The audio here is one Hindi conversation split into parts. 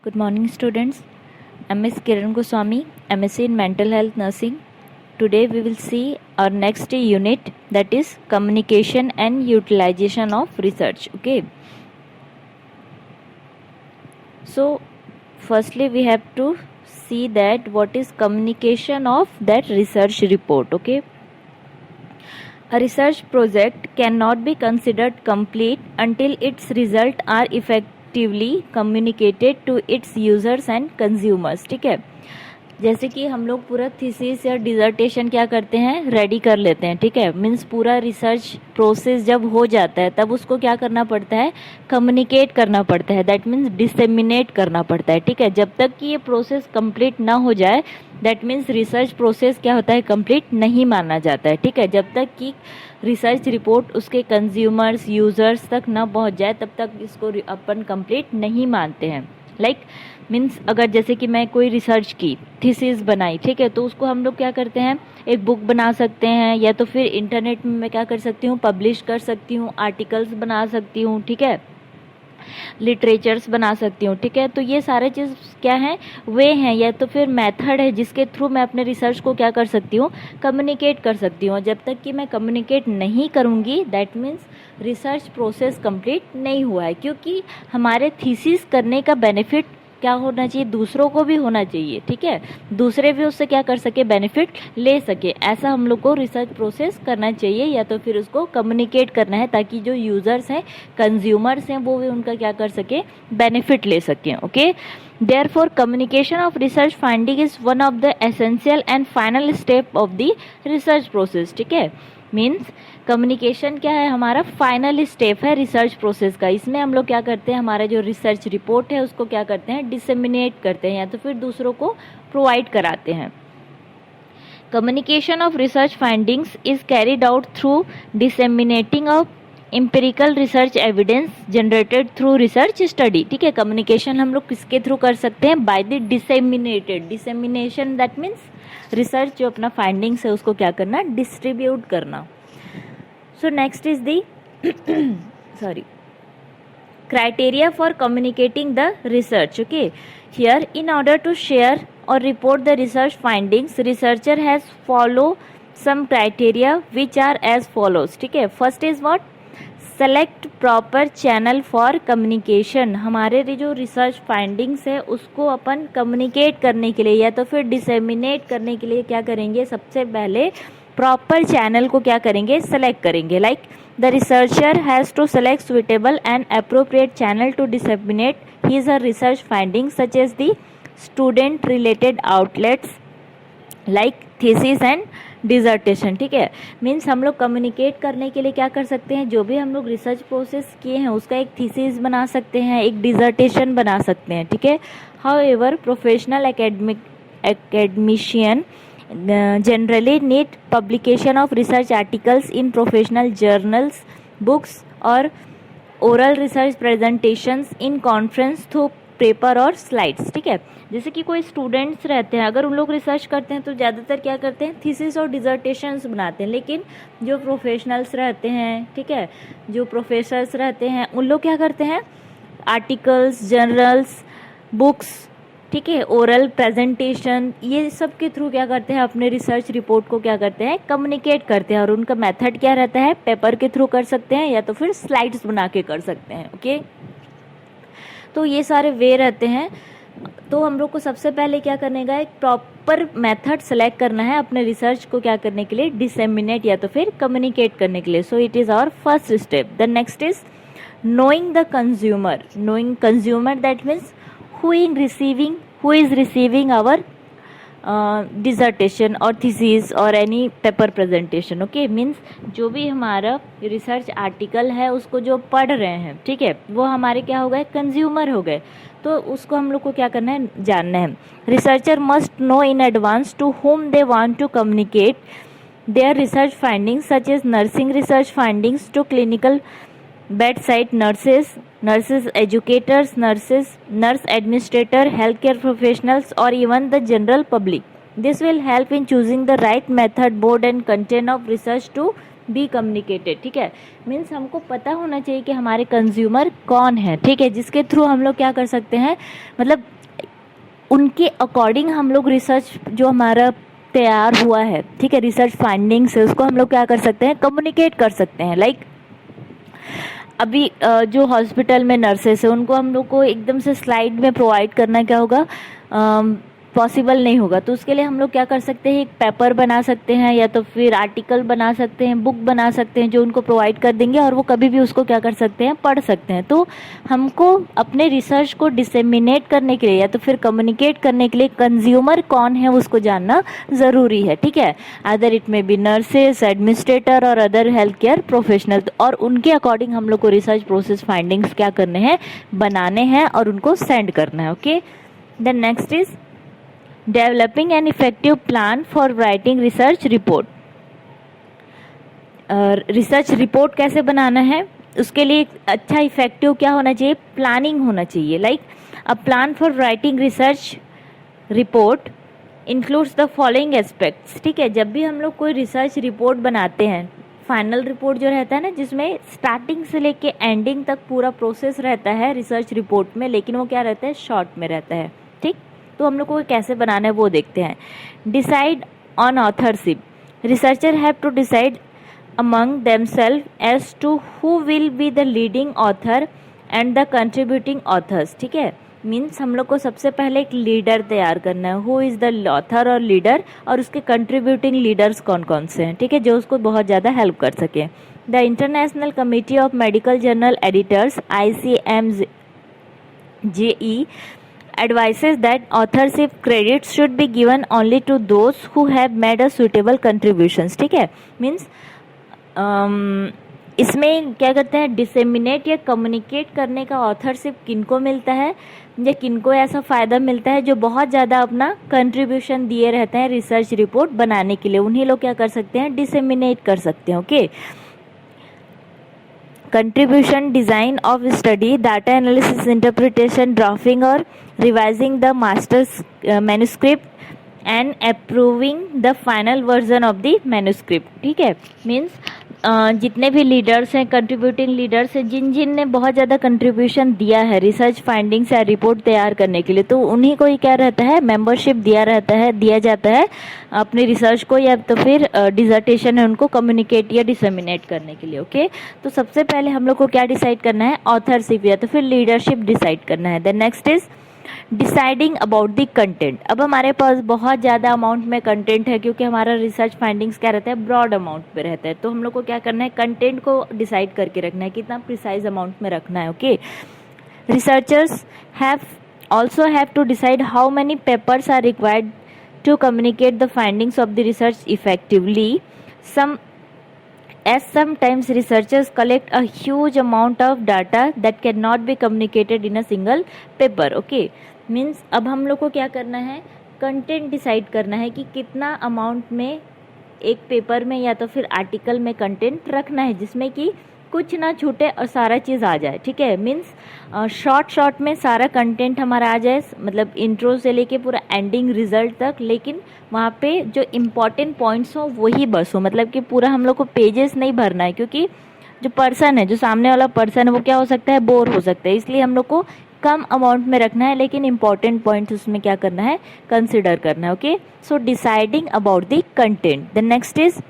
Good morning, students. I'm Ms. Kiran Goswami, MSc in Mental Health Nursing. Today we will see our next unit, that is communication and utilization of research. Okay. So, firstly we have to see that what is communication of that research report. Okay. A research project cannot be considered complete until its results are effectively communicated to its users and consumers. ठीक है, जैसे कि हम लोग पूरा थीसिस या डिजर्टेशन क्या करते हैं, रेडी कर लेते हैं. ठीक है, मीन्स पूरा रिसर्च प्रोसेस जब हो जाता है तब उसको क्या करना पड़ता है, कम्युनिकेट करना पड़ता है. दैट मीन्स डिसेमिनेट करना पड़ता है. ठीक है, जब तक कि ये प्रोसेस कंप्लीट ना हो जाए दैट मीन्स रिसर्च प्रोसेस क्या होता है, कंप्लीट नहीं माना जाता है. ठीक है, जब तक कि रिसर्च रिपोर्ट उसके कंज्यूमर्स यूजर्स तक ना पहुंच जाए तब तक इसको अपन कंप्लीट नहीं मानते हैं. लाइक मीन्स अगर जैसे कि मैं कोई रिसर्च की, थीसिस बनाई, ठीक है, तो उसको हम लोग क्या करते हैं, एक बुक बना सकते हैं या तो फिर इंटरनेट में मैं क्या कर सकती हूँ, पब्लिश कर सकती हूँ, आर्टिकल्स बना सकती हूँ. ठीक है, लिटरेचर्स बना सकती हूँ. ठीक है, तो ये सारे चीज़ क्या है, वे हैं या तो फिर मेथड है जिसके थ्रू मैं अपने रिसर्च को क्या कर सकती हूँ, कम्युनिकेट कर सकती हूँ. जब तक कि मैं कम्युनिकेट नहीं करूँगी that means research process complete नहीं हुआ है. क्योंकि हमारे थीसिस करने का बेनिफिट क्या होना चाहिए, दूसरों को भी होना चाहिए. ठीक है, दूसरे भी उससे क्या कर सके, बेनिफिट ले सके. ऐसा हम लोग को रिसर्च प्रोसेस करना चाहिए या तो फिर उसको कम्युनिकेट करना है ताकि जो यूजर्स हैं, कंज्यूमर्स हैं, वो भी उनका क्या कर सके, बेनिफिट ले सकें. Okay, therefore communication of research finding is one of the essential and final step of the research process. ठीक है, मीन्स कम्युनिकेशन क्या है, हमारा फाइनल स्टेप है रिसर्च प्रोसेस का. इसमें हम लोग क्या करते हैं, हमारा जो रिसर्च रिपोर्ट है उसको क्या करते हैं, डिसेमिनेट करते हैं या तो फिर दूसरों को प्रोवाइड कराते हैं. Communication of research findings is carried out through disseminating of empirical research evidence generated through research study. ठीक है, कम्युनिकेशन हम लोग किसके थ्रू कर सकते हैं, by the disseminated. Dissemination that means research जो अपना फाइंडिंग्स है उसको क्या करना, डिस्ट्रीब्यूट करना. So next is the sorry, criteria for communicating the research. Okay, here in order to share or report the research findings, researcher has follow some criteria which are as follows. ठीक है, first is what, select proper channel for communication. हमारे जो रिसर्च फाइंडिंग्स है उसको अपन कम्युनिकेट करने के लिए या तो फिर डिसेमिनेट करने के लिए क्या करेंगे, सबसे पहले प्रॉपर चैनल को क्या करेंगे, सेलेक्ट करेंगे. Like the researcher has to select suitable and appropriate channel to disseminate his her research findings such as the student related outlets like thesis and dissertation. ठीक है, मीन्स हम लोग कम्युनिकेट करने के लिए क्या कर सकते हैं, जो भी हम लोग रिसर्च प्रोसेस किए हैं उसका एक थीसिस बना सकते हैं, एक डिजर्टेशन बना सकते हैं. ठीक है, however professional academician generally need publication of research articles in professional journals, books और oral research presentations in conference through paper और स्लाइड्स. ठीक है, जैसे कि कोई स्टूडेंट्स रहते हैं, अगर उन लोग रिसर्च करते हैं तो ज़्यादातर क्या करते हैं, थीसिस और डिजर्टेशंस बनाते हैं. लेकिन जो प्रोफेशनल्स रहते हैं, ठीक है, जो प्रोफेसर्स रहते हैं, उन लोग क्या करते हैं, आर्टिकल्स, जर्नल्स, बुक्स, ठीक है, ओरल प्रेजेंटेशन, ये सब के थ्रू क्या करते हैं, अपने रिसर्च रिपोर्ट को क्या करते हैं, कम्युनिकेट करते हैं. और उनका मेथड क्या रहता है, पेपर के थ्रू कर सकते हैं या तो फिर स्लाइड्स बना के कर सकते हैं. ओके, तो ये सारे वे रहते हैं. तो हम लोग को सबसे पहले क्या करने का, एक प्रॉपर मेथड सेलेक्ट करना है अपने रिसर्च को क्या करने के लिए, डिसेमिनेट या तो फिर कम्युनिकेट करने के लिए. So it is our first step. The next is knowing the consumer. Knowing consumer that means who is receiving our dissertation और थीसिस और any paper presentation. Okay, means जो भी हमारा रिसर्च आर्टिकल है उसको जो पढ़ रहे हैं, ठीक है, वो हमारे क्या हो गए, कंज्यूमर हो गए. तो उसको हम लोग को क्या करना है, जानना है. Researcher must know in advance to whom they want to communicate their research findings such as nursing research findings to clinical bedside nurses, educators, nurse administrator, healthcare professionals or even the general public. This will help in choosing the right method, board and content of research to be communicated, ठीक है। मीन्स हमको पता होना चाहिए कि हमारे कंज्यूमर कौन है, ठीक है, जिसके थ्रू हम लोग क्या कर सकते हैं, मतलब उनके अकॉर्डिंग हम लोग रिसर्च जो हमारा तैयार हुआ है, ठीक है, रिसर्च फाइंडिंग्स है, उसको हम लोग क्या कर सकते हैं, कम्युनिकेट कर सकते हैं। लाइक अभी जो हॉस्पिटल में नर्सेस है उनको हम लोग को एकदम से स्लाइड में प्रोवाइड करना क्या होगा, पॉसिबल नहीं होगा। तो उसके लिए हम लोग क्या कर सकते हैं, एक पेपर बना सकते हैं या तो फिर आर्टिकल बना सकते हैं, बुक बना सकते हैं जो उनको प्रोवाइड कर देंगे और वो कभी भी उसको क्या कर सकते हैं, पढ़ सकते हैं। तो हमको अपने रिसर्च को डिसेमिनेट करने के लिए या तो फिर कम्युनिकेट करने के लिए कंज्यूमर कौन है उसको जानना ज़रूरी है, ठीक है। अदर इट में बी नर्सेस, एडमिनिस्ट्रेटर और अदर हेल्थ केयर प्रोफेशनल, और उनके अकॉर्डिंग हम लोग को रिसर्च प्रोसेस फाइंडिंग्स क्या करने हैं, बनाने हैं और उनको सेंड करना है। Okay, then next is developing an effective plan for writing research report. Research report कैसे बनाना है, उसके लिए अच्छा इफेक्टिव क्या होना चाहिए, प्लानिंग होना चाहिए। Like a plan for writing research report includes the following aspects, ठीक है। जब भी हम लोग कोई रिसर्च रिपोर्ट बनाते हैं, फाइनल रिपोर्ट जो रहता है ना, जिसमें स्टार्टिंग से लेके एंडिंग तक पूरा प्रोसेस रहता है रिसर्च रिपोर्ट में, लेकिन वो क्या रहता है, शॉर्ट में रहता है, ठीक। तो हम लोग को कैसे बनाना है वो देखते हैं। Decide on authorship, researcher have to decide among themselves as to who will be the leading author and the contributing authors, ठीक है। मीन्स हम लोग को सबसे पहले एक लीडर तैयार करना है, हु इज़ द ऑथर और लीडर, और उसके कंट्रीब्यूटिंग लीडर्स कौन कौन से हैं, ठीक है, जो उसको बहुत ज़्यादा हेल्प कर सके। The international committee of medical journal editors ICMJE advises that authorship credits should be given only to those who have made a suitable contributions, ठीक है। मीन्स इसमें क्या करते हैं, डिसेमिनेट या कम्युनिकेट करने का ऑथरशिप किनको मिलता है या किनको ऐसा फ़ायदा मिलता है जो बहुत ज़्यादा अपना कंट्रीब्यूशन दिए रहते हैं रिसर्च रिपोर्ट बनाने के लिए, उन्हीं लोग क्या कर सकते हैं, डिसेमिनेट कर सकते हैं। Okay, contribution, design of study, data analysis, interpretation, drafting और revising the masters manuscript and approving the final version of the manuscript, ठीक है। मीन्स जितने भी लीडर्स हैं, कंट्रीब्यूटिंग लीडर्स हैं, जिन ने बहुत ज़्यादा कंट्रीब्यूशन दिया है रिसर्च फाइंडिंग्स या रिपोर्ट तैयार करने के लिए, तो उन्हीं को ही क्या रहता है, मेंबरशिप दिया जाता है अपनी रिसर्च को या तो फिर डिसर्टेशन है उनको कम्युनिकेट या डिसेमिनेट करने के लिए। ओके, तो सबसे पहले हम लोग को क्या डिसाइड करना है, ऑथरशिप या तो फिर लीडरशिप डिसाइड करना है। Then next is deciding about the content. अब हमारे पास बहुत ज़्यादा अमाउंट में कंटेंट है, क्योंकि हमारा रिसर्च फाइंडिंग्स क्या रहता है, ब्रॉड अमाउंट पे रहता है, तो हम लोग को क्या करना है, कंटेंट को डिसाइड करके रखना है, कितना प्रिसाइज अमाउंट में रखना है। Okay, researchers also have to decide how many papers are required to communicate the findings of the research effectively. Sometimes researchers collect a huge amount of data that cannot be communicated in a single paper. Okay, means अब हम लोग को क्या करना है, कंटेंट डिसाइड करना है कि कितना अमाउंट में एक पेपर में या तो फिर आर्टिकल में कंटेंट रखना है जिसमें कि कुछ ना छूटे और सारा चीज़ आ जाए, ठीक है। मीन्स शॉर्ट में सारा कंटेंट हमारा आ जाए, मतलब इंट्रो से लेके पूरा एंडिंग रिजल्ट तक, लेकिन वहाँ पे जो इम्पॉर्टेंट पॉइंट्स हो वही बस हो, मतलब कि पूरा हम लोग को पेजेस नहीं भरना है, क्योंकि जो पर्सन है, जो सामने वाला पर्सन है, वो क्या हो सकता है, बोर हो सकता है। इसलिए हम लोग को कम अमाउंट में रखना है, लेकिन इंपॉर्टेंट पॉइंट्स उसमें क्या करना है, कंसिडर करना है। Okay, so deciding about the content. The next is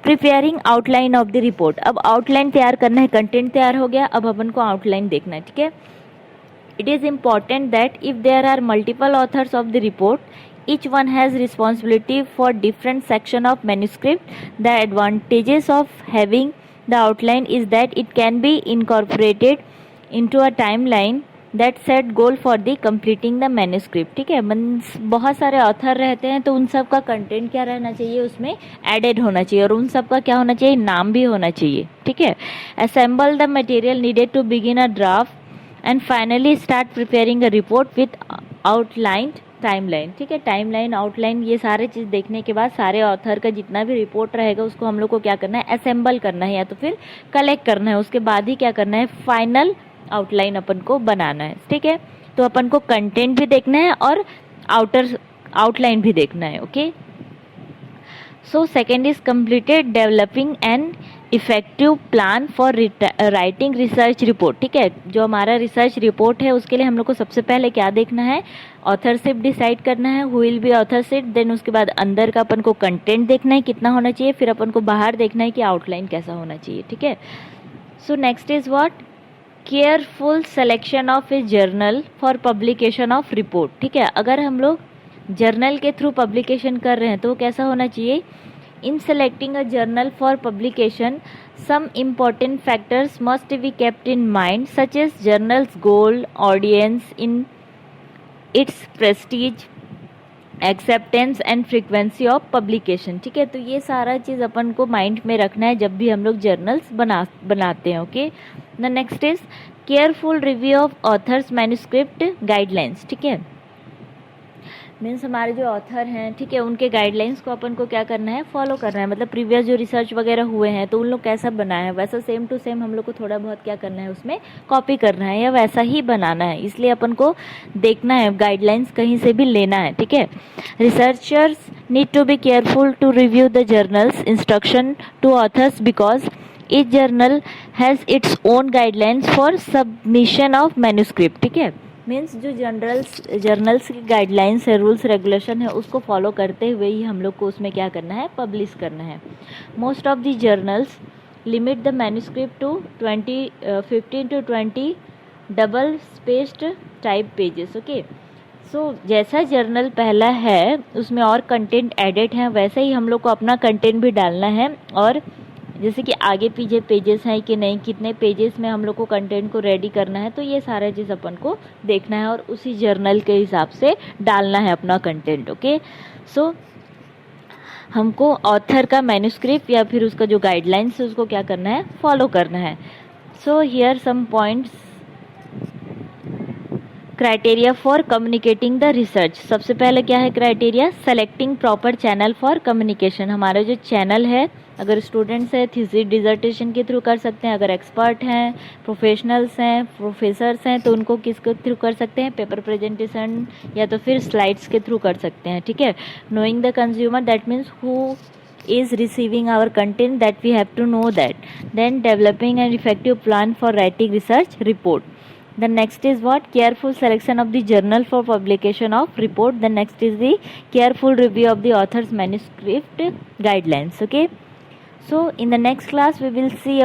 preparing outline of the report. अब आउटलाइन तैयार करना है, कंटेंट तैयार हो गया, अब अपन को आउटलाइन देखना है, ठीक है। It is important that if there are multiple authors of the report, each one has responsibility for different section of manuscript. The advantages of having the outline is that it can be incorporated into a timeline that set goal for the completing the manuscript, ठीक है। बहुत सारे ऑथर रहते हैं, तो उन सब का कंटेंट क्या रहना चाहिए, उसमें एडेड होना चाहिए, और उन सब का क्या होना चाहिए, नाम भी होना चाहिए, ठीक है। Assemble the material needed to begin a draft and finally start preparing a report with outlined timeline, ठीक है। टाइमलाइन, आउटलाइन, ये सारे चीज़ देखने के बाद सारे ऑथर का जितना भी रिपोर्ट रहेगा उसको हम लोग को क्या करना है, असेंबल करना है या तो फिर कलेक्ट करना है, उसके बाद ही क्या करना है, फाइनल आउटलाइन अपन को बनाना है, ठीक है। तो अपन को कंटेंट भी देखना है और आउटलाइन भी देखना है। Okay, So second is completed developing an effective plan for writing research report. ठीक है, जो हमारा रिसर्च रिपोर्ट है उसके लिए हम लोग को सबसे पहले क्या देखना है, ऑथरशिप डिसाइड करना है, who will be authorship. Then उसके बाद अंदर का अपन को कंटेंट देखना है कितना होना चाहिए, फिर अपन को बाहर देखना है कि आउटलाइन कैसा होना चाहिए. ठीक है. So next is what, careful selection of A journal for publication of report. ठीक है, अगर हम लोग जर्नल के थ्रू पब्लिकेशन कर रहे हैं तो कैसा होना चाहिए. In selecting a journal for publication, some important factors must be kept in mind, such as journal's goal, audience, in its prestige, acceptance and frequency of publication. ठीक है, तो ये सारा चीज़ अपन को माइंड में रखना है जब भी हम लोग जर्नल्स बनाते हैं. Okay. The next is careful review of authors manuscript guidelines. ठीक है, मीन्स हमारे जो ऑथर हैं, ठीक है, उनके गाइडलाइंस को अपन को क्या करना है, फॉलो करना है. मतलब प्रीवियस जो रिसर्च वगैरह हुए हैं तो उन लोग कैसा बनाया है वैसा सेम टू सेम हम लोग को थोड़ा बहुत क्या करना है, उसमें कॉपी करना है या वैसा ही बनाना है. इसलिए अपन को देखना है, गाइडलाइंस कहीं से भी लेना है. ठीक है. Researchers need to be careful to review the journals instruction to authors because each journal has its own guidelines for submission of manuscript. ठीक है, मीन्स जो जर्नल्स की गाइडलाइंस है, रूल्स रेगुलेशन है, उसको फॉलो करते हुए ही हम लोग को उसमें क्या करना है, पब्लिश करना है. Most of the journals limit the manuscript to 15 to 20 double spaced type pages. Okay. So जैसा जर्नल पहला है उसमें और कंटेंट एडिट है, वैसे ही हम लोग को अपना कंटेंट भी डालना है. और जैसे कि आगे पीछे पेजेस हैं कि नहीं, कितने पेजेस में हम लोग को कंटेंट को रेडी करना है, तो ये सारा चीज़ अपन को देखना है और उसी जर्नल के हिसाब से डालना है अपना कंटेंट. ओके. सो हमको ऑथर का मैन्युस्क्रिप्ट या फिर उसका जो गाइडलाइंस है उसको क्या करना है, फॉलो करना है. So here some points. Criteria for communicating the research. सबसे पहले क्या है criteria, selecting proper channel for communication. हमारा जो चैनल है, अगर स्टूडेंट्स है थीसिस डिजर्टेशन के थ्रू कर सकते हैं, अगर एक्सपर्ट हैं, प्रोफेशनल्स हैं, प्रोफेसर्स हैं, तो उनको किसके थ्रू कर सकते हैं, पेपर प्रेजेंटेशन या तो फिर स्लाइड्स के थ्रू कर सकते हैं. ठीक है. Knowing the consumer, that means who is receiving our content, that we have to know that. Then developing an effective plan for writing research report. The next is what, careful selection of the journal for publication of report. The next is the careful review of the author's manuscript guidelines. Okay, so in the next class we will see